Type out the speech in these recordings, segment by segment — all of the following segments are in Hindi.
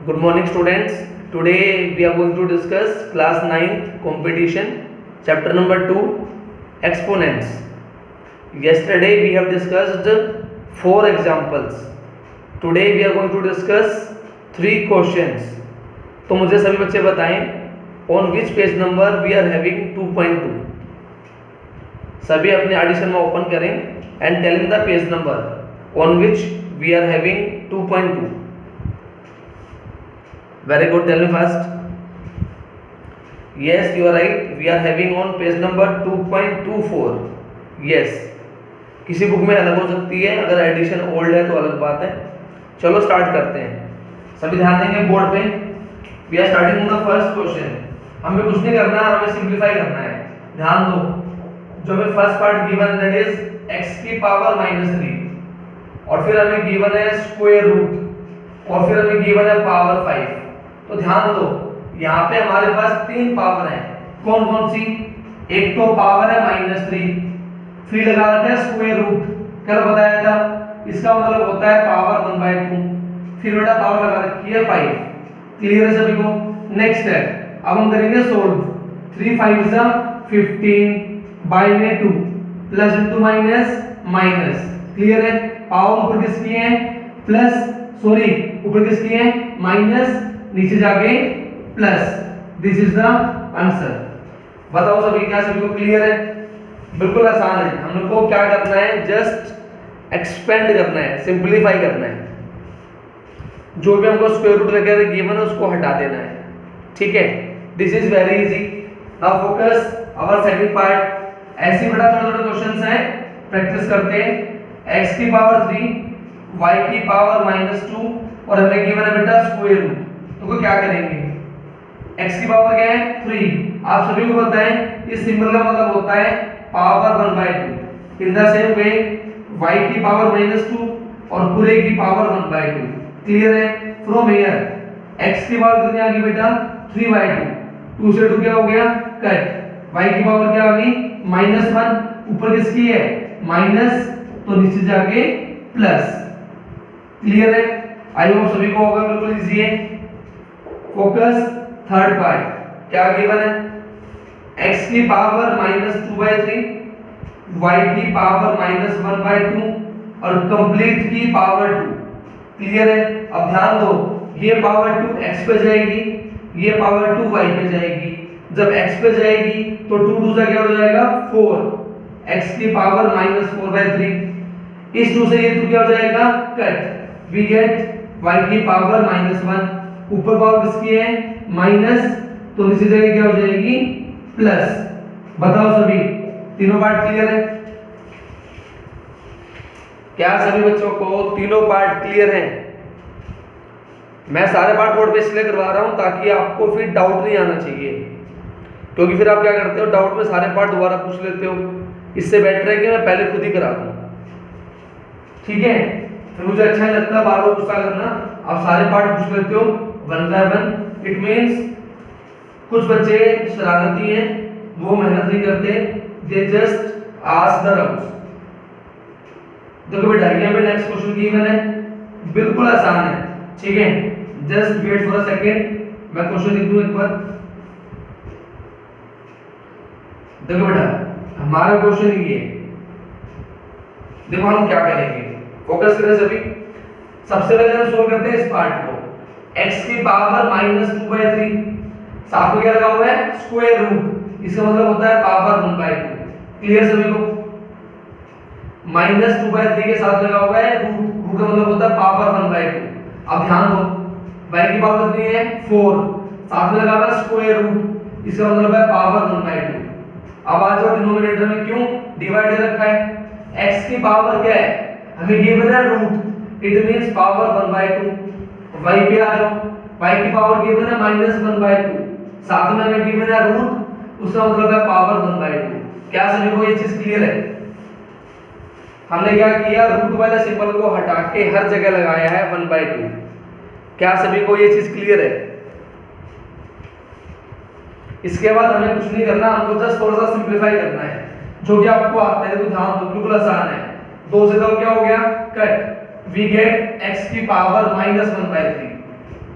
Good morning students. Today we are going to discuss class 9th competition chapter number 2 exponents. Yesterday we have discussed 4 examples. Today we are going to discuss 3 questions. तो मुझे सभी बच्चे बताएं on which page number we are having 2.2. सभी अपने एडिशन में ओपन करें and tell me the page number on which we are having 2.2. Very good. Tell me first. Yes, you are right. We are having on page number 2.24. Yes. किसी बुक में अलग हो सकती है, अगर एडिशन ओल्ड है तो अलग बात है. चलो स्टार्ट करते हैं. सभी ध्यान देंगे बोर्ड पे. We are starting with the first question. हमें कुछ नहीं करना, हमें सिंप्लीफाई करना है. ध्यान दो. जो हमें first part given that is x की पावर -3 और फिर हमें गिवन है स्क्वायर रूट और फिर हमें गिवन है पावर 5. तो ध्यान दो, यहाँ पे हमारे पास 3 पावर हैं. कौन कौन सी? एक तो पावर है -3, फिर लगा रखा है स्क्वायर रूट, कल बताया था. इसका मतलब होता है पावर 1/2, फिर बेटा पावर लगा रखी है 5. क्लियर है सभी को? नेक्स्ट है, अब हम करेंगे सोल्व. 3 5 जा 15 बाय में 2 प्लस इंटू माइनस. क्लियर है? पावर ऊपर किसकी है? प्लस, सॉरी ऊपर किसकी है? माइनस, नीचे जाके plus. This is the answer. बताओ सभी, क्या सभी को क्लियर है? बिल्कुल आसान है. हम लोग को क्या करना है? जस्ट एक्सपेंड करना है, सिंपलीफाई करना है. जो भी हमको स्क्वायर रूट वगैरह गिवन है उसको हटा देना है. ठीक है? This is very easy. Now focus our second part. ऐसे बड़ा थोड़े थोड़े क्वेश्चंस हैं, प्रैक्टिस करते हैं. x की पावर 3 y की पावर -2 और हमें गिवन है बेटा स्क्वायर रूट. तो क्या करेंगे? x की पावर क्या है? 3. आप सभी को पता है इस सिंबल का मतलब होता है power 1/2. In the same way y की पावर -2 और पूरे की पावर 1/2. क्लियर है? फ्रॉम हियर x की पावर कितनी आ गई बेटा? 3/2. 2 से 2 क्या हो गया? कट. y की पावर क्या आ गई? -1. ऊपर किसकी है? माइनस, तो नीचे जाके प्लस. क्लियर है? आई होप सभी को होगा. बिल्कुल इजी है. Focus third part. क्या गिवन है? x की पावर -2/3, y की पावर -1/2 और कंप्लीट की पावर 2. क्लियर है? अब ध्यान दो, ये पावर 2 x पे जाएगी, ये पावर 2 y पे जाएगी. जब x पे जाएगी तो 2 2 से क्या हो जाएगा? 4. x की पावर -4/3. इस 2 से ये 2 क्या हो जाएगा? कट. वी गेट y की पावर -1. ऊपर पावर किसकी है? माइनस, तो नीचे जगह क्या हो जाएगी? प्लस. बताओ सभी, तीनों पार्ट क्लियर है? क्या सभी बच्चों को तीनों पार्ट क्लियर हैं? मैं सारे पार्ट बोर्ड पे इसलिए करवा रहा हूं ताकि आपको फिर डाउट नहीं आना चाहिए, क्योंकि फिर आप क्या करते हो, डाउट में सारे पार्ट दोबारा पूछ लेते हो. इससे बेटर है कि मैं पहले खुद ही करा दूं. ठीक है? फिर मुझे अच्छा नहीं लगता बार बार गुस्सा करना. आप सारे पार्ट पूछ लेते हो 1 by 1. इट मींस कुछ बच्चे शरारती हैं, वो मेहनत नहीं करते, they just ask the doubts. देखो बेटा, ये पे नेक्स्ट क्वेश्चन गिवन है, बिल्कुल आसान है. ठीक है? Just wait for a second, मैं क्वेश्चन लिख दूं एक बार. देखो बेटा, हमारा क्वेश्चन ये है. देखो हम क्या करेंगे, फोकस करें सभी. सबसे पहले हम सोल्व करते हैं इस पार्ट को. x की पावर -2/3, साथ में क्या लगा हुआ है? Square root. इसका मतलब होता है पावर 1/2. क्लियर सभी को? -2/3 के साथ लगा हुआ है रूट. रूट का मतलब होता है पावर 1/2. अब ध्यान दो, y की पावर कितनी है? 4. साथ में लगा हुआ है स्क्वायर रूट. इसका मतलब है पावर 1/2. अब आ जाओ डिनोमिनेटर में. क्यों डिवाइड कर रखा है? x की पावर क्या है? हमें गिवन है root. It means power 1/2. y पे आ जाओ, y की पावर गिवन है -1/2, साथ में हमें गिवन है रूट, उसका मतलब है पावर 1/2. क्या सभी को ये चीज क्लियर है? हमने क्या किया, रूट वाले सिंबल को हटा के हर जगह लगाया है 1/2. क्या सभी को ये चीज क्लियर है? इसके बाद हमें कुछ नहीं करना, हमको जस्ट थोड़ा सा सिंपलीफाई करना है, जो कि आपको आता है. तो ध्यान दो, बिल्कुल आसान है. 2 से 2 क्या हो गया? कट. we get x की पावर -1/3.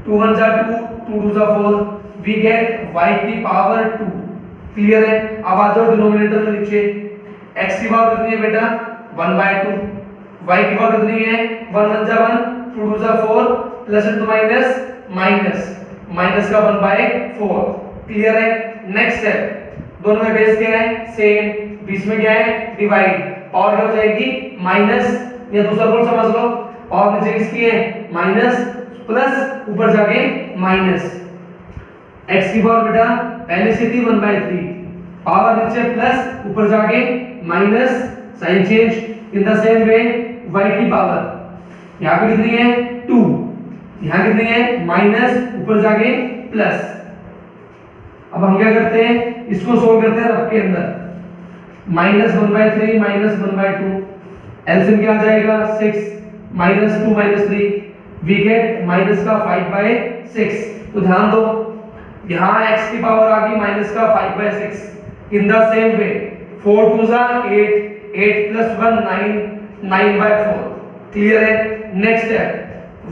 2 1 जा 2, 2 2 जा 4, वी गेट y की पावर 2। क्लियर है? अब आ जाओ डिनोमिनेटर में नीचे, x की पावर कितनी है बेटा 1/2, y की पावर कितनी है 1 1 जा 1, 2 2 जा 4, plus into minus minus, minus का 1/4। क्लियर है? नेक्स्ट स्टेप, दोनों में बेस क्या है सेम, बीच में क्या है डिवाइड, पावर क्या हो जाएगी माइनस, या दूसरा रूल समझ लो, पावर नीचे किसकी है माइनस, प्लस ऊपर जाके माइनस, x की पावर बेटा पहले से थी 1/3, पावर नीचे प्लस ऊपर जाके minus, sign change. In the same way y की पावर यहाँ पे कितनी है 2, यहाँ कितनी है माइनस, ऊपर जाके प्लस। अब हम क्या करते हैं, इसको सोल्व करते हैं रफ के अंदर, -1/3 -1/2, एलसीएम क्या आ जाएगा 6, -2 -3, वी गेट माइनस का 5/6। तो ध्यान दो यहाँ x की पावर आ गई माइनस का 5/6। इन द सेम वे 4 2 जा 8, 8 + 1 9, 9/4। क्लियर है? नेक्स्ट स्टेप,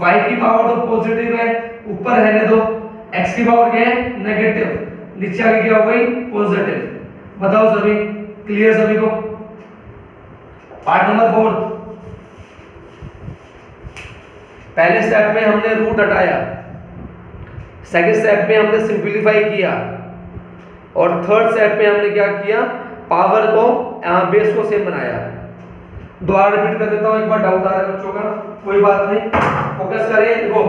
y की पावर तो पॉजिटिव है, ऊपर रहने दो, x की पावर क्या है नेगेटिव, नीचे आगे क्या हो गई पॉजिटिव। बताओ सभी, क्लियर सभी को? पार्ट नंबर 4, पहले स्टेप में हमने रूट हटाया, सेकंड स्टेप में हमने सिंपलीफाई किया, और थर्ड स्टेप में हमने क्या किया पावर को बेस को सेम बनाया। दोबारा रिपीट कर देता हूं, एक बार डाउट आ रहा है बच्चों का, कोई बात नहीं, फोकस करें। देखो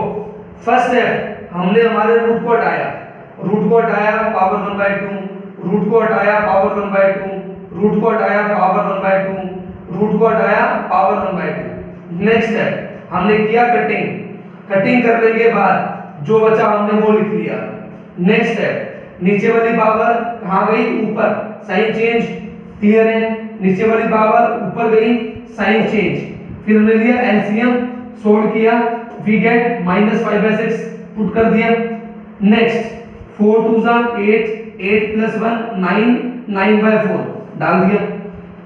फर्स्ट स्टेप हमने हमारे रूट को हटाया, रूट को हटाया पावर 1/2, रूट को हटाया पावर 1/2, रूट को हटाया पावर 1/2, रूट को हटाया पावर 1/2। नेक्स्ट स्टेप हमने किया कटिंग, कटिंग करने के बाद जो बचा हमने वो लिख लिया। नेक्स्ट स्टेप, नीचे वाली पावर कहाँ गई ऊपर, साइन चेंज। क्लियर है? नीचे वाली पावर ऊपर गई, साइन चेंज। फिर हमने लिया एलसीएम, सोल्व किया, वी गेट -5/6 पुट कर दिया। नेक्स्ट 4 2 जा 8, 8 + 1 9, 9/4 डाल दिया।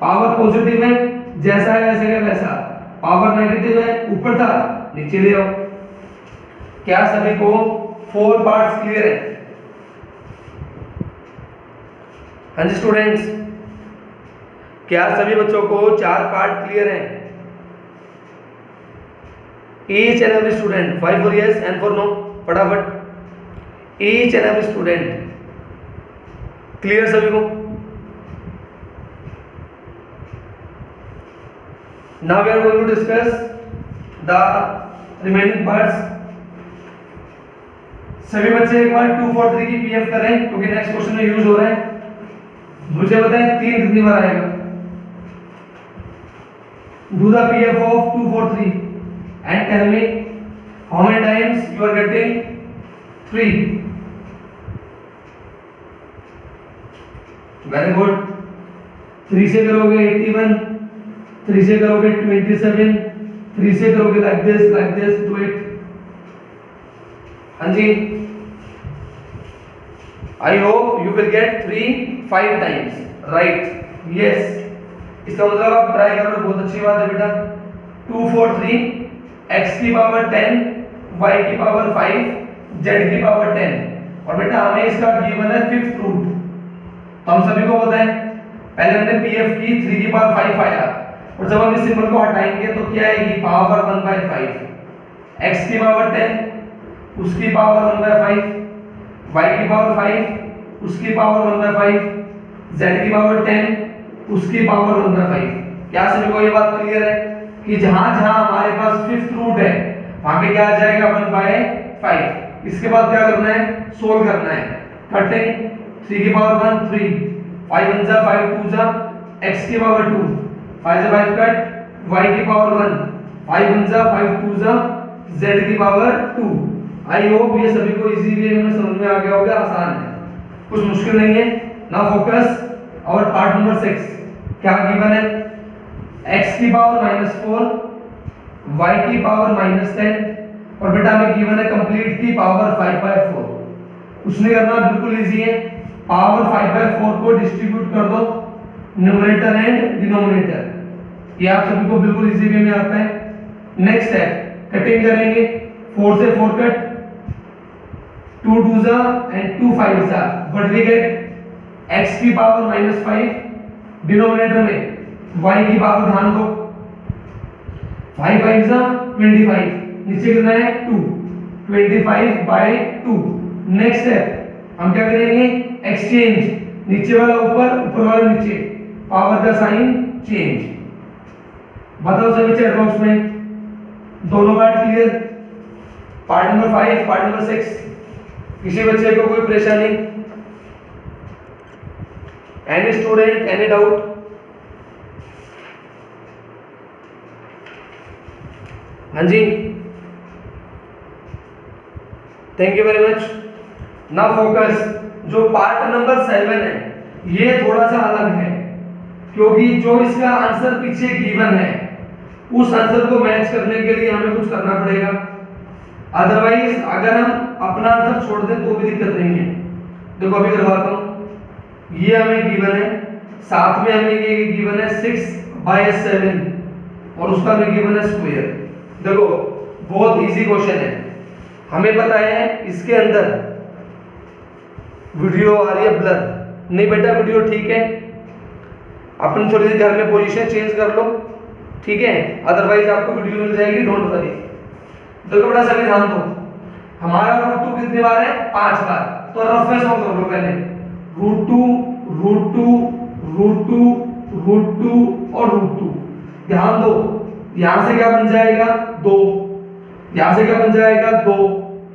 पावर पॉजिटिव है, जैसा है वैसे का वैसा, पावर नेगेटिव है, ऊपर था नीचे ले आओ। क्या सभी को 4 पार्ट्स क्लियर है? हाँ जी स्टूडेंट्स, क्या सभी बच्चों को 4 पार्ट क्लियर हैं? Each and every student, 5 for yes and for no, फटाफट। Each and every student clear सभी को? Now we are going to discuss the remaining parts. सभी बच्चे एक बार 2 4 3 की पीएफ करें, क्योंकि नेक्स्ट क्वेश्चन में यूज हो रहा है। मुझे बताएं 3 कितनी बार आएगा? Do the PF of 2 4 3 and tell me how many times you are getting 3। Very good. 3 से करोगे 81, 3 से करोगे 27, 3 से करोगे लाइक दिस डू इट। हाँ जी, I hope you will get 3 5 times, right? Yes, इसका मतलब आप ट्राई करो, बहुत अच्छी बात है बेटा। 2 4 3, x की पावर 10, y की पावर 5, z की पावर 10, और बेटा हमें इसका गिवन है 5th रूट। तो हम सभी को पता है, पहले हमने pf की 3 की पावर 5 आया, और जब हम इस सिंबल को हटाएंगे तो क्या आएगी पावर 1/5, x की पावर 10, उसकी पावर 1/5, y की पावर 5, उसकी पावर 1/5, z की पावर 10, उसकी पावर 1/5। क्या सभी को ये बात क्लियर है कि जहां जहां हमारे पास 5th रूट है वहां पे क्या आ जाएगा 1/5। इसके बाद क्या करना है, सोल्व करना है। कटिंग 3 की पावर 1 3, 5 1 जा 5 2 जा, x की पावर 2, 5 से 5 कट, y की पावर 1, 5 1 जा 5 2 जा, z की पावर 2। आई होप ये सभी को इजी वे में समझ में आ गया होगा, आसान है, कुछ मुश्किल नहीं है। नाउ फोकस और पार्ट नंबर 6। क्या गिवन है? x की पावर -4, y की पावर -10, और बेटा हमें गिवन है कंप्लीट की पावर 5/4। कुछ नहीं करना, बिल्कुल इजी है। पावर 5/4 को डिस्ट्रीब्यूट कर दो न्यूमरेटर एंड डिनोमिनेटर, ये आप सभी को बिल्कुल इजी वे में आता है। नेक्स्ट है कटिंग करेंगे, 4 से 4 कट, 2 2 जा एंड 2 5 जा, व्हाट वी गेट x की पावर -5 डिनोमिनेटर में y की पावर ध्यान दो 5 5 जा 25, नीचे कितना है 2, 25/2। नेक्स्ट स्टेप हम क्या करेंगे एक्सचेंज, नीचे वाला ऊपर ऊपर वाला नीचे, पावर का साइन चेंज। बताओ सभी चैट बॉक्स में दोनों part clear? Part number 5 part number 6 किसी बच्चे को कोई परेशानी? Any student any doubt? हाँ जी, thank you very much. Now focus, जो पार्ट नंबर 7 है ये थोड़ा सा अलग है, क्योंकि जो इसका आंसर पीछे गिवन है उस आंसर को मैच करने के लिए हमें कुछ करना पड़ेगा, अदरवाइज अगर हम अपना आंसर छोड़ दें तो भी दिक्कत नहीं है। देखो अभी करवाता हूं, ये हमें गिवन है, साथ में हमें ये गिवन है 6/7 और उसका हमें गिवन है स्क्वायर। देखो बहुत इजी क्वेश्चन है, हमें पता है इसके अंदर वीडियो आ रही है ब्लर, नहीं बेटा वीडियो ठीक है, अपन थोड़ी सी घर में पोजीशन चेंज कर लो, ठीक है, अदरवाइज आपको वीडियो मिल जाएगी, डोंट वरी। देखो बेटा सभी ध्यान दो, हमारा √2 कितनी बार है 5 बार, तो रफ में सॉल्व कर लो पहले, √2 √2 √2 √2 और √2। ध्यान दो यहां से क्या बन जाएगा 2, यहां से क्या बन जाएगा 2,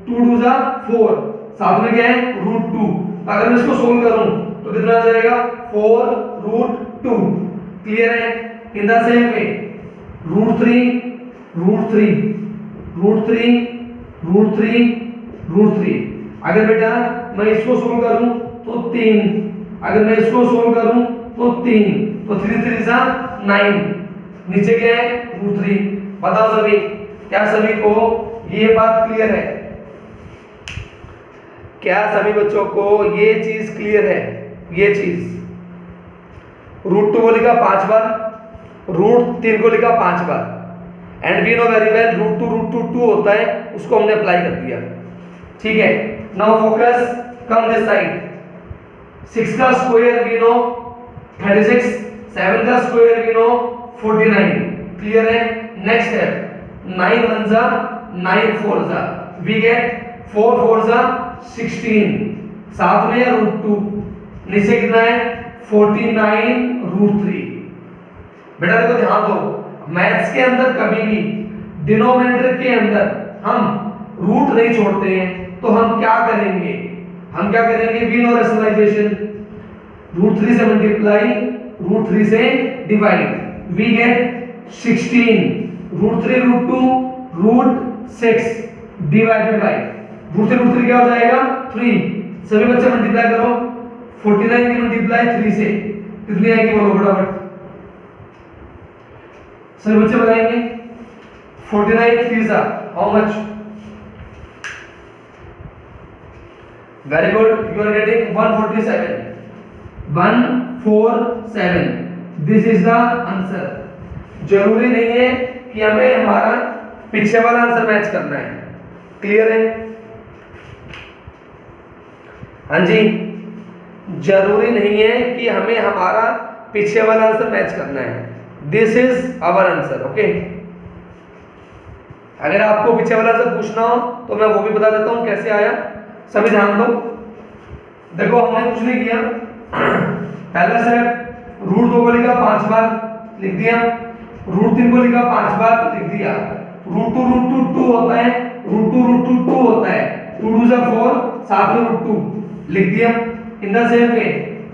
2 2 जा 4, साथ में क्या है √2। अगर मैं इसको सोल्व करूं तो कितना आ जाएगा 4√2। क्लियर है? इन द सेम वे √3 √3 √3 √3 √3। अगर बेटा मैं इसको सोल्व करूं तो 3, अगर मैं इसको सोल्व करूं तो 3, तो 3 3 जा 9, नीचे क्या है √3। बताओ सभी, क्या सभी को ये बात क्लियर है? क्या सभी बच्चों को ये चीज क्लियर है? ये चीज √2 को लिखा 5 बार, √3 को लिखा 5 बार, and we know very well √2 2 होता है, उसको हमने अप्लाई कर दिया, ठीक है। Now focus, come this side, 6 का स्क्वायर वी नो 36, 7 का स्क्वायर वी नो 49। क्लियर है? नेक्स्ट स्टेप 9 1 जा 9 4 जा, वी गेट 4 4 जा 16, साथ में √2, नीचे कितना है 49√3। बेटा देखो ध्यान दो, मैथ्स के अंदर कभी भी डिनोमिनेटर के अंदर हम रूट नहीं छोड़ते हैं, तो हम क्या करेंगे, हम क्या करेंगे वी नो रैशनलाइजेशन, √3 से मल्टीप्लाई √3 से divide, we get 16, √3 √2 √6 divided by √3 क्या हो जाएगा 3। सभी बच्चे मल्टीप्लाई करो, 49 की मल्टीप्लाई 3 से कितनी आएगी बोलो फटाफट, सभी बच्चे बताएंगे। 49 3 सा how much? Very good, you are getting 147, 147। This is the answer. जरूरी नहीं है कि हमें हमारा पीछे वाला आंसर मैच करना है। क्लियर है? हाँ जी, जरूरी नहीं है कि हमें हमारा पीछे वाला आंसर मैच करना है। This is our answer, okay. अगर आपको पीछे वाला आंसर पूछना हो तो मैं वो भी बता देता हूं कैसे आया। सभी ध्यान दो, देखो हमने कुछ नहीं किया, पहला स्टेप √2 को लिखा 5 बार लिख दिया, √3 को लिखा 5 बार लिख दिया, √2 2 होता है, √2 2 होता है, 2 2 4, साथ में √2 लिख दिया। इन द सेम वे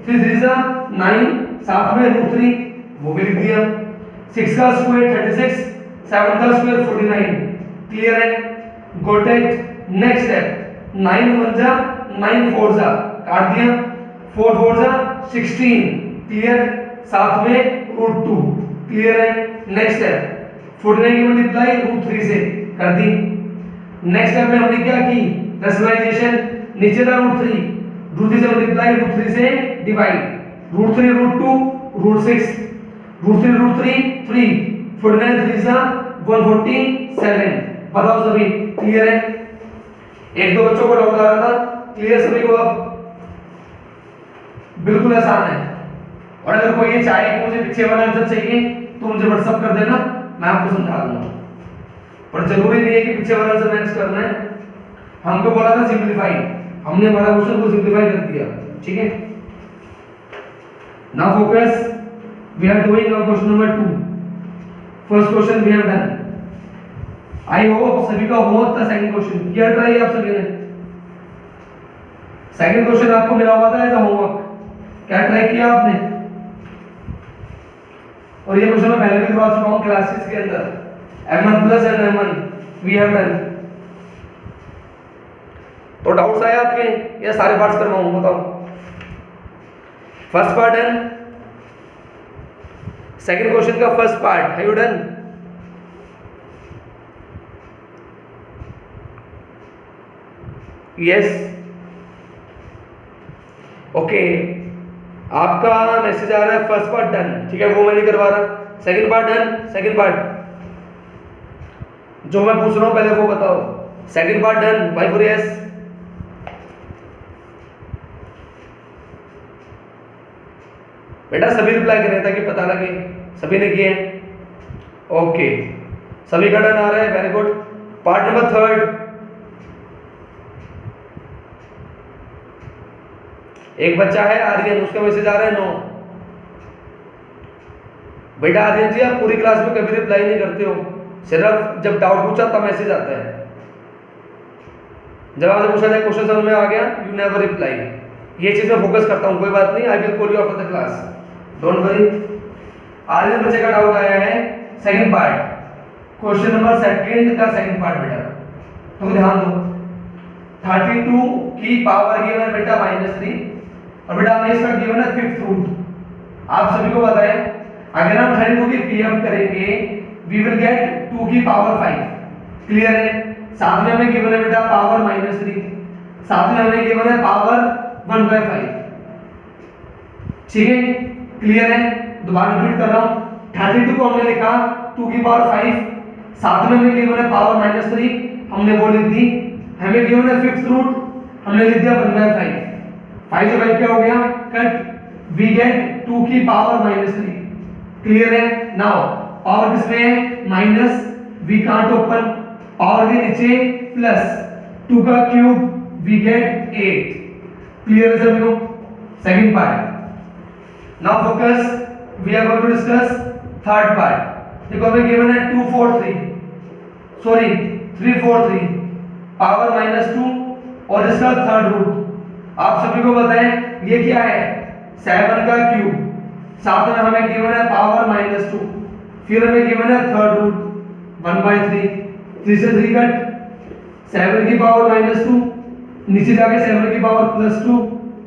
3 3 9, साथ में √3 वो भी लिख दिया। 6 का स्क्वायर 36, 7 का स्क्वायर 49। क्लियर है? Got it. नेक्स्ट स्टेप 9 1 जा 9 4 जा, काट दिया, 4 4 जा 16। क्लियर? साथ में √2। क्लियर है? नेक्स्ट स्टेप 49 की मल्टीप्लाई √3 से कर दी। नेक्स्ट स्टेप में हमने क्या की रैशनलाइजेशन, नीचे था √3 से मल्टीप्लाई √3 से डिवाइड, √3 √2 √6, √3 √3 3, 49 3 147। बताओ सभी क्लियर है? एक दो बच्चों को डाउट आ रहा था, क्लियर सभी को? अब बिल्कुल आसान है। और अगर कोई ये चाहे कि मुझे पीछे वाला आंसर चाहिए तो मुझे व्हाट्सअप कर देना, मैं आपको समझा दूंगा। पर जरूरी नहीं है कि पीछे वाला आंसर मैच करना है। हमको बोला था सिंपलीफाई, हमने हमारा क्वेश्चन को सिंपलीफाई कर दिया, ठीक है। Now focus, we are doing our question number 2। First question we have done. I hope सभी का होमवर्क था सेकंड क्वेश्चन किया ट्राई आप सभी ने। सेकंड क्वेश्चन आपको मिला हुआ था एज अ होमवर्क, क्या ट्राई किया आपने? और ये क्वेश्चन मैं पहले भी करवा चुका हूं क्लासेस के अंदर। m1 plus and m1 we have done. तो डाउट्स आए आपके या सारे पार्ट्स करवाऊं? बताओ। First part done, second question का फर्स्ट पार्ट है यू डन? Yes, okay. आपका मैसेज आ रहा है फर्स्ट पार्ट डन, ठीक है, वो मैं नहीं करवा रहा। Second part done, second part जो मैं पूछ रहा हूं पहले वो बताओ। Second part done, Y for yes? बेटा सभी रिप्लाई करें ताकि पता लगे सभी ने किए। ओके, सभी का डन आ रहा है, very good. Part number third, एक बच्चा है आर्यन, उसका मैसेज आ रहा है नो। बेटा आर्यन जी आप पूरी क्लास में कभी रिप्लाई नहीं करते हो, सिर्फ जब डाउट पूछा तब मैसेज आता है। जब आपसे पूछा जाए क्वेश्चन समझ में आ गया, यू नेवर रिप्लाई। ये चीज मैं फोकस करता हूं, कोई बात नहीं, I will call you after the class, don't worry. Aryan बच्चे का डाउट आया है second part, question number second का सेकंड पार्ट बेटा, तो ध्यान दो। 32 की पावर गिवन है बेटा -3, और बेटा हमने इसका गिवन है फिफ्थ रूट। आप सभी को पता है अगर हम 32 की पीएफ करेंगे वी विल गेट 2 की पावर 5, क्लियर है। साथ में हमें गिवन है बेटा पावर -3, साथ में हमें गिवन है पावर 1/5, ठीक है, क्लियर है। दोबारा रिपीट कर रहा हूं, 32 को हमने लिखा 2 की पावर 5, साथ में हमें गिवन है पावर -3, हमने वो लिख दी। हमें गिवन है फिफ्थ रूट, हमने लिख दिया 1/5। 5 से 5 क्या हो गया कट, वी गेट 2 की पावर -3, क्लियर है। नाउ पावर किसमें है minus, we can't open, power के नीचे प्लस 2 का क्यूब वी गेट 8, क्लियर है सभी को। Second part, now focus, we are going to discuss third part. देखो हमें गिवन है 343 पावर -2 और इसका थर्ड रूट। आप सभी को पता है ये क्या है 7 का क्यूब, साथ में हमें गिवन है पावर -2, फिर हमें गिवन है थर्ड रूट 1/3, 3 से 3 कट, 7 की पावर -2 नीचे जाके 7 की पावर +2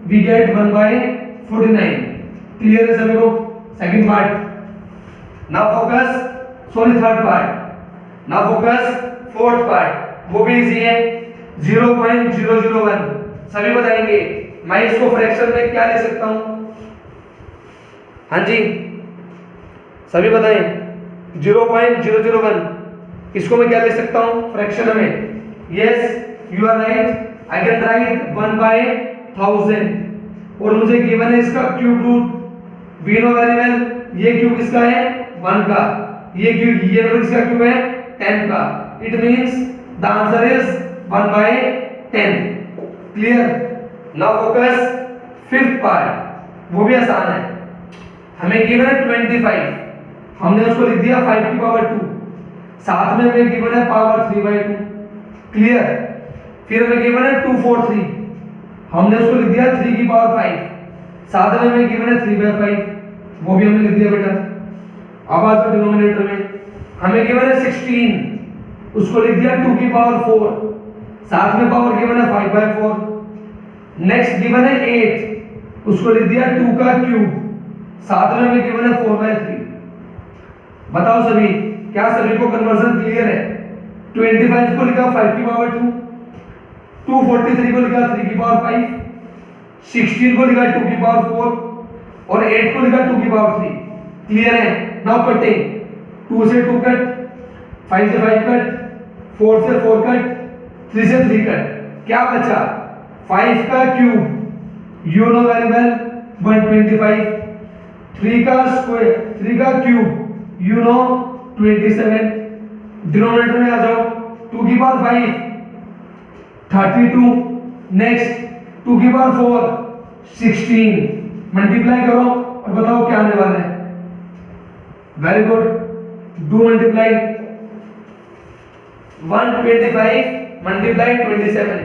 वी गेट 1/49, क्लियर है सभी को। Second part, now focus, sorry third part, now focus fourth part, वो भी इजी है 0.001। सभी बताएंगे मैं इसको फ्रैक्शन में क्या ले सकता हूं? हाँ जी सभी बताएं, 0.001 इसको मैं क्या ले सकता हूं फ्रैक्शन में? Yes you are right, I can write 1/1000, और मुझे गिवन है इसका cube root. We know very well ये क्यूब किसका है 1 का, ये क्यूब ये नंबर किसका क्यूब है 10 का, it means the answer is 1/10, clear. Now focus fifth part, वो भी आसान है। हमें गिवन है 25, हमने उसको लिख दिया 5 की पावर 2, साथ में हमें गिवन है पावर 3/2, क्लियर। फिर हमें गिवन है 243, हमने उसको लिख दिया 3 की पावर 5, साथ में हमें गिवन है 3/5, वो भी हमने लिख दिया बेटा। अब आज के डिनोमिनेटर में हमें गिवन है 16, उसको लिख दिया 2 की पावर 4, साथ में पावर गिवन है 5/4। नेक्स्ट गिवन है 8, उसको लिख दिया 2 का क्यूब, साथ में हमें गिवन है 4/3। बताओ सभी क्या सभी को कन्वर्जन क्लियर है? 25 को लिखा 5 की पावर 2, 243 को लिखा 3 की पावर 5, 16 को लिखा 2 की पावर 4 और 8 को लिखा 2 की पावर 3, क्लियर है। नाउ कटिंग, 2 से 2 कट, 5 से 5 कट, 4 से 4 कट, 3 से 3 कट, क्या बचा 5 का cube you know very well 125, 3 का स्क्वायर 3 का क्यूब यू नो 27, डिनोमिनेटर में आ जाओ 2 की पावर 5 32, नेक्स्ट 2 की पावर 4 16, मल्टीप्लाई करो और बताओ क्या आने वाला है। Very good, do multiply 125 multiply 27।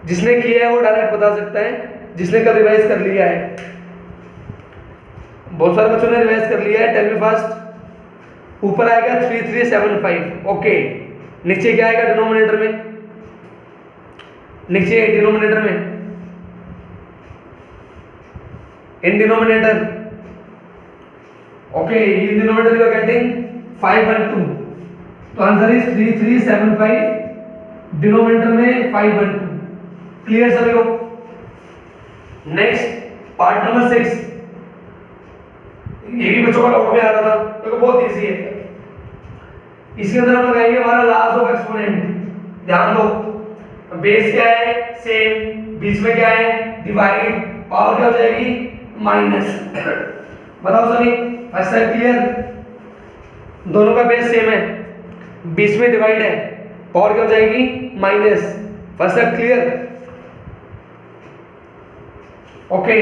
जिसने किया है वो डायरेक्ट बता सकता है, जिसने कल रिवाइज कर लिया है। बहुत सारे बच्चों ने रिवाइज कर लिया है। Tell me first. ऊपर आएगा 3375, ओके। नीचे क्या आएगा डिनोमिनेटर में? नीचे डिनोमिनेटर में in denominator, okay, in denominator you are getting 5 and 2, तो आंसर इज 3375, डिनोमिनेटर में 5 and 2। क्लियर सभी को? नेक्स्ट पार्ट नंबर 6, ये भी बच्चों का डाउट में आ रहा था, तो बहुत इजी है। इसके अंदर हम लगाएंगे हमारा लास्ट ऑफ एक्सपोनेंट। ध्यान दो, बेस क्या है? सेम, बीच में क्या है? डिवाइड, पावर क्या हो जाएगी? माइनस। बताओ सभी, फर्स्ट टाइम क्लियर? दोनों का बेस सेम है, बीच में डिवाइड है, पावर क्या हो जाएगी? Minus. First time clear? Okay,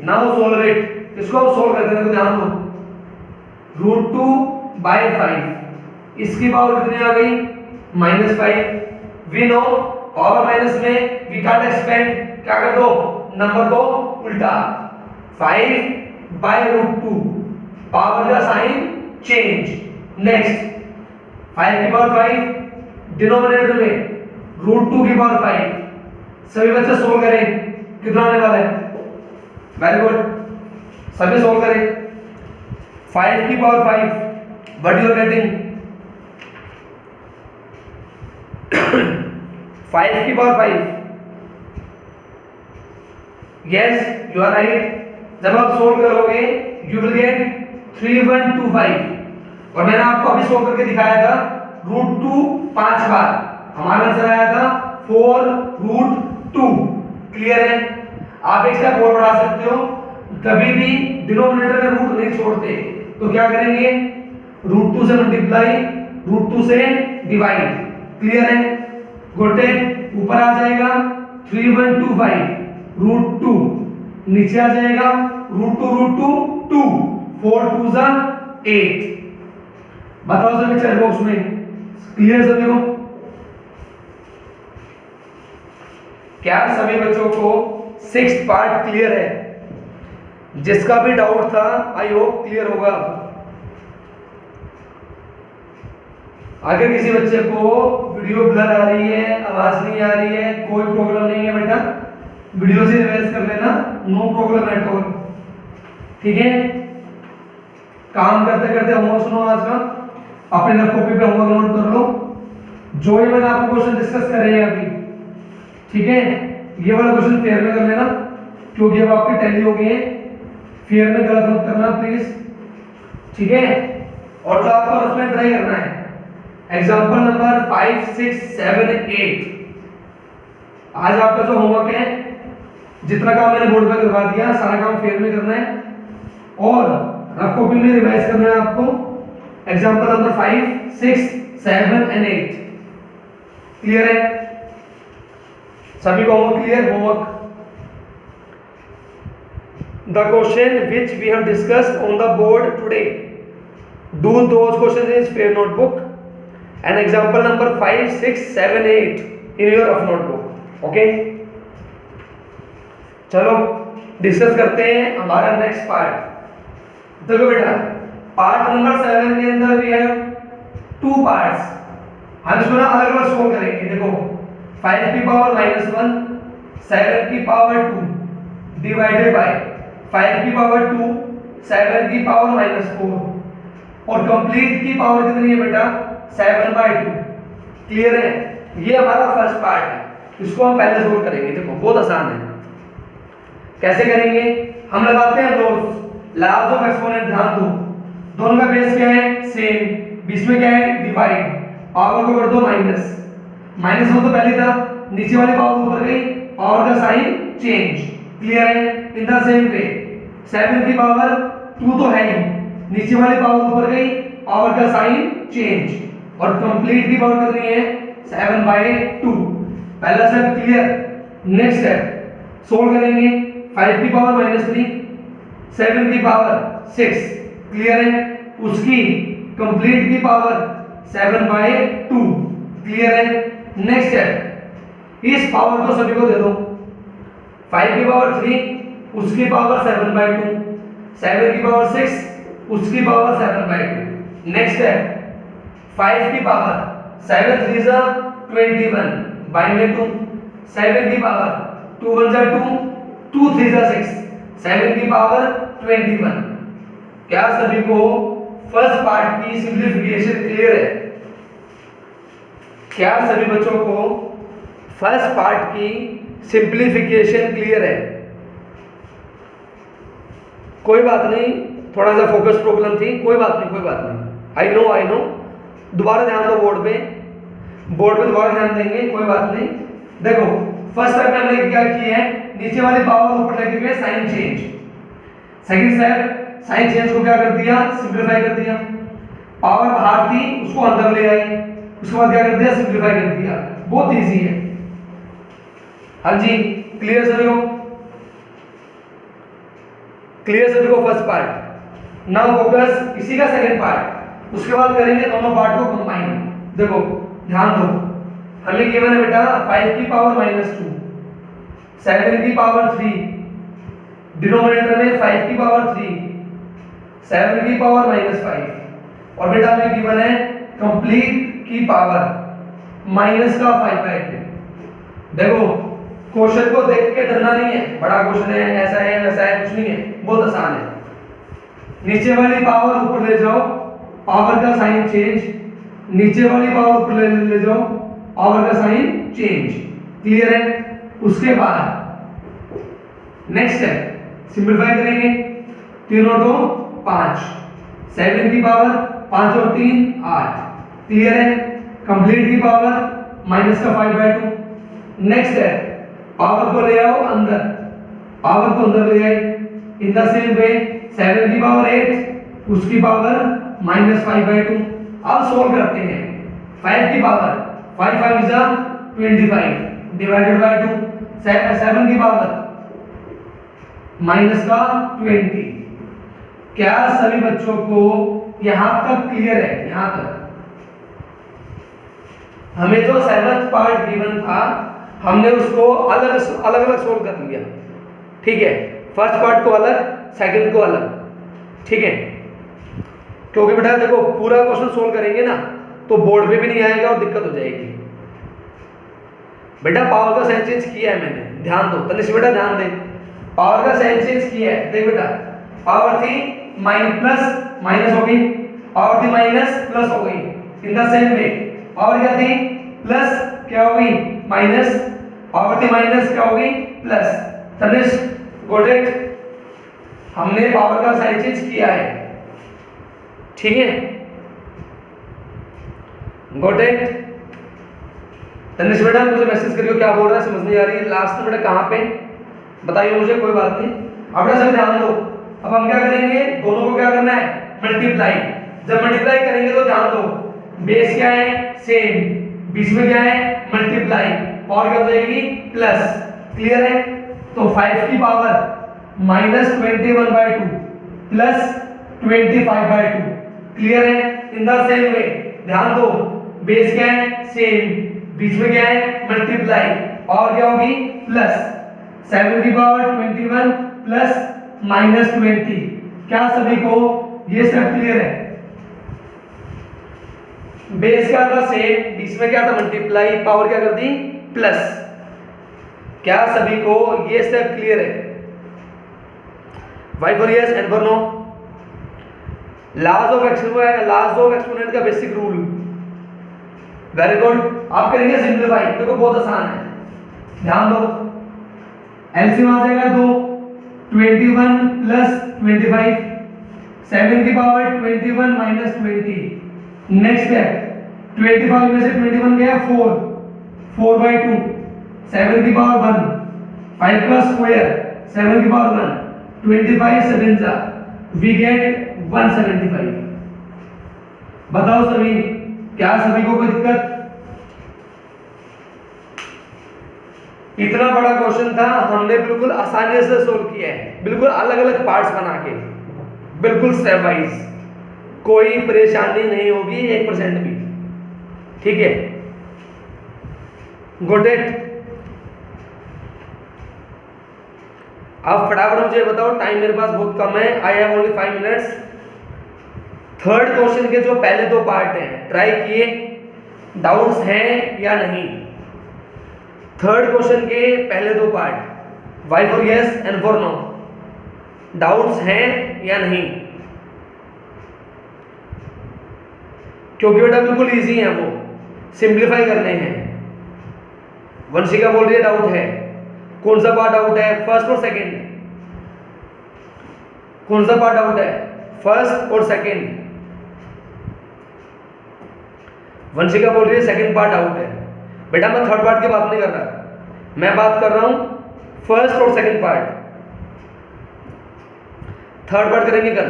now solve it. इसको हम सॉल्व करते हैं, तो ध्यान दो। √2/5, इसकी पावर कितनी आ गई? -5। वी नो पावर माइनस में वी कांट एक्सपेंड, क्या कर दो? नंबर को उल्टा। 5/√2, पावर का साइन चेंज। नेक्स्ट 5 की पावर 5 डिनोमिनेटर में √2 की पावर 5। सभी बच्चे सोल्व करें, कितना आने वाला है? वेरी गुड, सभी सोल्व करें। 5 की power 5, what you are getting? 5 की power 5, yes you are right. जब आप सोल्व करोगे यू विल गेट 3125, और मैंने आपको अभी सोल्व करके दिखाया था √2 5 बार, हमारा आंसर आया था 4√2। क्लियर है? आप एक स्टेप और बढ़ा सकते हो, कभी भी डिनोमिनेटर में रूट नहीं छोड़ते, तो क्या करेंगे? √2 से मल्टीप्लाई, √2 से डिवाइड। क्लियर है? गोटेड, ऊपर आ जाएगा 3125 √2, नीचे आ जाएगा √2 2, 4 2 8। बताओ सभी चैट बॉक्स में, क्लियर सभी को? क्या सभी बच्चों को 6th पार्ट क्लियर है? जिसका भी डाउट था आई होप क्लियर होगा। अगर किसी बच्चे को वीडियो ब्लर आ रही है, आवाज नहीं आ रही है, कोई प्रॉब्लम नहीं है बेटा, वीडियो से रिवाइज कर लेना, नो प्रॉब्लम एट ऑल। ठीक है? काम करते करते होमवर्क सुनो आज का, अपने रफ कॉपी पे होमवर्क नोट कर लो, जो ही मैंने आपको क्वेश्चन डिस्कस कर रहे हैं अभी। ठीक है? ये वाला क्वेश्चन फेयर में कर लेना, क्योंकि अब आपकी टैली हो गई है। फेयर में गलत मत करना प्लीज। ठीक है? और जो आपको उसमें ट्राई करना है, एग्जांपल नंबर 5 6 7 8। आज आपका जो होमवर्क है, जितना काम मैंने बोर्ड पे करवा दिया, सारा काम फेयर में करना है और रफ कॉपी में रिवाइज करना है आपको। Example number 5 6 7 and 8। क्लियर है? सभी को homework clear? Homework, the question which we have discussed on the board today, do those questions in fair notebook and example number 5 6 7 8 in your rough notebook। okay, चलो डिस्कस करते हैं हमारा नेक्स्ट पार्ट। देखो बेटा, पार्ट नंबर 7 के अंदर भी है 2 पार्ट्स, हम इसको ना अलग अलग सोल्व करेंगे। देखो 5 की पावर -1, 7 की पावर 2 डिवाइडेड बाय 5 की पावर 2, 7 की पावर -4 और कंप्लीट की पावर कितनी है बेटा? 7/2। क्लियर है? ये हमारा फर्स्ट पार्ट है, इसको हम पहले सोल्व करेंगे। देखो बहुत आसान है, कैसे करेंगे? हम लगाते हैं लॉज ऑफ एक्सपोनेंट। ध्यान दो, दोनों का बेस क्या है? सेम, बीच में क्या है? डिवाइड, पावर को कर दो माइनस। माइनस वन तो पहले था, नीचे वाली पावर ऊपर गई, पावर का साइन चेंज। क्लियर है? इन द सेम वे 7 की पावर 2 तो है ही, नीचे वाली पावर ऊपर गई, पावर का साइन चेंज, और कंप्लीट की पावर कितनी है 7/2। पहला step clear. Next step solve करेंगे। 5 की पावर -3, 7 की पावर 6, क्लियर है? उसकी कंप्लीट की पावर 7/2, क्लियर है? नेक्स्ट स्टेप इस पावर को सभी को दे दो। 5 की पावर 3, उसकी पावर 7/2, 7 की पावर 6, उसकी पावर 7/2। नेक्स्ट स्टेप 5 की पावर 7 3 जा 21 बाय 2, 7 की पावर 2 1 जा 2, 2 3 जा 6, 7 की पावर 21। क्या सभी को फर्स्ट पार्ट की सिंपलीफिकेशन क्लियर है? क्या सभी बच्चों को फर्स्ट पार्ट की सिंपलीफिकेशन क्लियर है? कोई बात नहीं, थोड़ा सा फोकस प्रॉब्लम थी, कोई बात नहीं, कोई बात नहीं। I know. दोबारा ध्यान दो बोर्ड पे दोबारा ध्यान देंगे, कोई बात नहीं। देखो फर्स्ट स्टेप में हमने क्या किया है, नीचे वाली पावर ऊपर लेके गए, sign change. Second step sign change को क्या कर दिया, सिंपलीफाई कर दिया। पावर बाहर थी उसको अंदर ले आए, उसके बाद क्या कर दिया, सिंपलीफाई कर दिया। बहुत इजी है। हाँ जी, क्लियर सभी को? क्लियर सभी को फर्स्ट पार्ट? नाउ फोकस इसी का सेकंड पार्ट, उसके बाद करेंगे दोनों पार्ट को कंबाइन। देखो ध्यान दो, हमें गिवन है बेटा 5 की पावर -2, 7 की पावर 3, डिनोमिनेटर में 5 की पावर 3, 7 की पावर -5, और बेटा हमें गिवन है कंप्लीट की पावर माइनस का 5/2। देखो क्वेश्चन को देख के डरना नहीं है, बड़ा क्वेश्चन है, ऐसा है वैसा है, कुछ नहीं है, बहुत आसान है। नीचे वाली पावर ऊपर ले जाओ, पावर का साइन चेंज, नीचे वाली पावर ऊपर ले जाओ, पावर का साइन चेंज। क्लियर है? उसके बाद नेक्स्ट है सिंपलीफाई करेंगे। 3 और 2 5, 7 की पावर 5 और 3 8। क्लियर है? कंप्लीट की पावर माइनस का 5/2। नेक्स्ट है पावर को ले आओ अंदर, पावर को अंदर ले आए। इन द सेम वे 7 की पावर 8, उसकी पावर -5/2। अब सोल्व करते हैं। 5 की पावर 5 5 जा 25 डिवाइडेड बाय 2, 7 की पावर माइनस का 20। क्या सभी बच्चों को यहां तक क्लियर है? यहां तक हमें जो 7th पार्ट गिवन था, हमने उसको अलग अलग सोल्व कर लिया। ठीक है, फर्स्ट पार्ट को अलग, सेकंड को अलग। ठीक है, क्योंकि बेटा देखो पूरा क्वेश्चन सोल्व करेंगे ना तो बोर्ड पे भी नहीं आएगा और दिक्कत हो जाएगी। बेटा पावर का साइन चेंज किया है मैंने, ध्यान दो तनिष्क बेटा, ध्यान दे। पावर का साइन चेंज किया है, देख बेटा पावर थी प्लस माइनस हो गई, पावर थी माइनस प्लस हो गई। इन द सेम वे पावर क्या थी, प्लस क्या हो गई, माइनस, पावर थी माइनस क्या हो गई, प्लस। Tanishq got it? हमने पावर का साइन चेंज किया है। ठीक है, गॉट इट? तनिष्क बेटा मुझे मैसेज करियो क्या बोल रहा है, समझ नहीं आ रही है। लास्ट में बेटा कहाँ पे बताइए मुझे, कोई बात नहीं। अब बेटा सब ध्यान दो। अब हम क्या करेंगे, दोनों को क्या करना है, मल्टीप्लाई। जब मल्टीप्लाई करेंगे तो ध्यान दो, बेस क्या है, सेम, बीच में क्या है, मल्टीप्लाई, पावर क्या हो जाएगी, प्लस। क्लियर है? तो 5 की पावर -21/2 प्लस 25/2। क्लियर है? इन द सेम वे ध्यान दो, बेस क्या है, सेम, बीच में क्या है, मल्टीप्लाई, पावर क्या होगी, प्लस। 7 की पावर 21 प्लस -20। क्या सभी को ये सब क्लियर है? बेस क्या था, सेम, बीच में क्या था, मल्टीप्लाई, पावर क्या कर दी, प्लस। क्या सभी को ये स्टेप क्लियर है? Y for yes, and for no. Laws of exponent का बेसिक रूल। Very good. आप करेंगे सिंपलीफाई, देखो बहुत आसान है, ध्यान दो। एलसीएम आ जाएगा 2, 21 प्लस 25, 7 की पावर 21 -20। नेक्स्ट है 25 में से 21 गया 4, 4/2, 7 की पावर 1, 5 का स्क्वायर 7 की पावर 1, 25 7 जा, वी गेट 175। बताओ सभी, क्या सभी को कोई दिक्कत? इतना बड़ा क्वेश्चन था, हमने बिल्कुल आसानी से सोल्व किया है, बिल्कुल अलग अलग पार्ट्स बना के, बिल्कुल स्टेप वाइज, कोई परेशानी नहीं होगी 1% भी। ठीक है, गॉट इट। अब फटाफट मुझे बताओ, टाइम मेरे पास बहुत कम है, I have only 5 minutes. Third question के जो पहले दो पार्ट हैं ट्राई किए, डाउट्स हैं या नहीं? थर्ड क्वेश्चन के पहले दो part, Y for yes and for no, doubts हैं या नहीं? क्योंकि बेटा बिल्कुल इजी है, वो सिंप्लीफाई करने हैं। वंशिका बोल रही है डाउट है। कौन सा पार्ट डाउट है, फर्स्ट और सेकंड? कौन सा पार्ट डाउट है, फर्स्ट और सेकंड? वंशिका बोल रही है सेकंड पार्ट डाउट है। बेटा मैं थर्ड पार्ट की बात नहीं कर रहा, मैं बात कर रहा हूं फर्स्ट और सेकंड पार्ट। थर्ड पार्ट करेंगे कल।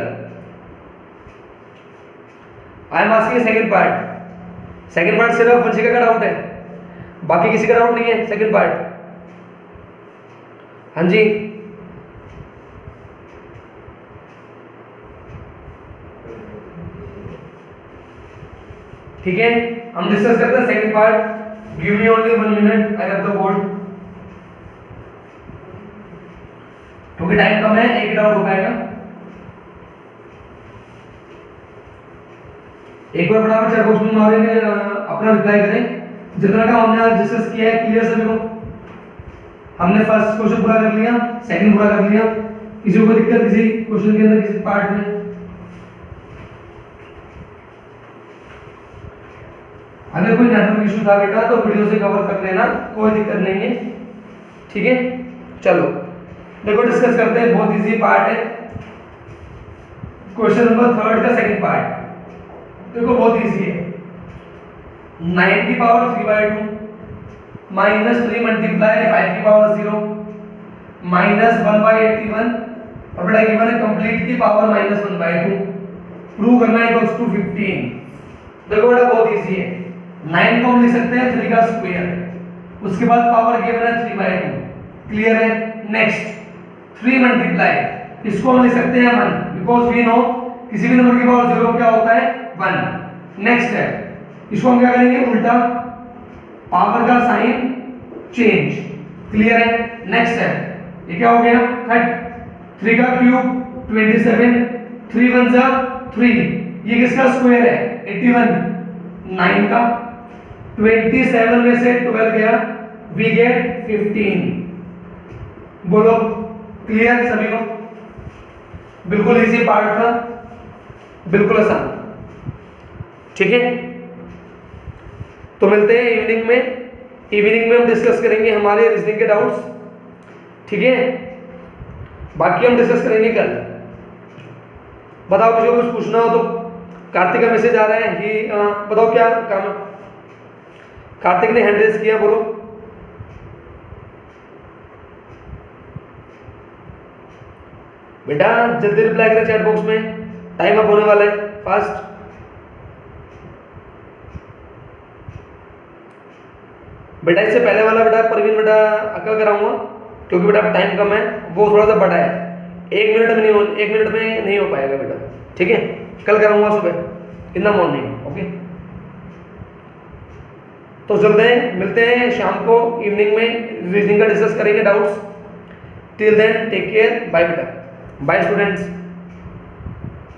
I am asking second part. Second part सिर्फ वंशिका का डाउट है, बाकी किसी का डाउट नहीं है सेकंड पार्ट। हाँ जी, ठीक है, हम डिस्कस करते हैं second part. Give me only 1 minute, I have the board, क्योंकि टाइम कम है, एक डाउट हो पाएगा। एक बार फटाफट चैट बॉक्स में मारेंगे, अपना रिप्लाई करें। जितना का हमने आज डिस्कस किया है क्लियर सभी को? हमने फर्स्ट क्वेश्चन पूरा कर लिया, सेकंड पूरा कर लिया। किसी को दिक्कत किसी क्वेश्चन के अंदर, किसी पार्ट में? अगर कोई नेटवर्क इशू था बेटा तो वीडियो से कवर कर लेना, कोई दिक्कत नहीं है। ठीक है, चलो देखो डिस्कस करते हैं, बहुत इजी पार्ट है। क्वेश्चन नंबर थर्ड का सेकंड पार्ट देखो, बहुत इजी है। 9 की पावर 3/2 माइनस 3 मल्टीप्लाई 5 की पावर 0 माइनस 1/81 और बेटा गिवन है कंप्लीट की पावर माइनस 1/2। प्रूव करना है इक्वल्स टू 15। देखो बेटा बहुत इजी है, 9 को हम लिख सकते हैं 3 का स्क्वायर, उसके बाद पावर गिवन है 3/2। क्लियर है? नेक्स्ट 3 मल्टीप्लाई, इसको हम लिख सकते हैं 1, बिकॉज वी नो किसी भी नंबर की पावर 0 क्या होता है 1। नेक्स्ट है, इसको हम क्या करेंगे उल्टा, पावर का साइन चेंज। क्लियर है? नेक्स्ट है, ये क्या हो गया कट, 3 का क्यूब 27, 3 1 जा 3, ये किसका स्क्वायर है 81, 9 का 27 में से 12 गया, वी गेट 15। बोलो क्लियर सभी को? बिल्कुल इजी पार्ट था, बिल्कुल आसान। ठीक है, तो मिलते हैं इवनिंग में। इवनिंग में हम डिस्कस करेंगे हमारे रीजनिंग के डाउट्स। ठीक है, बाकी हम डिस्कस करेंगे कल। बताओ किसी को कुछ पूछना हो तो। कार्तिक का मैसेज आ रहा है कि बताओ क्या काम है। कार्तिक ने हैंड रेज किया, बोलो। बेटा जल्दी रिप्लाई करें चैट बॉक्स में, टाइम अप होने वाला है, फास्ट। बेटा इससे पहले वाला बेटा परवीन बेटा कल कराऊंगा, क्योंकि बेटा टाइम कम है, वो थोड़ा सा बड़ा है, 1 मिनट में नहीं हो पाएगा बेटा। ठीक है, कल कराऊंगा सुबह इन द मॉर्निंग। ओके, तो चलते हैं, मिलते हैं शाम को इवनिंग में, रीजनिंग का डिस्कस करेंगे doubts. Till then take care, bye बेटा, बाय स्टूडेंट्स।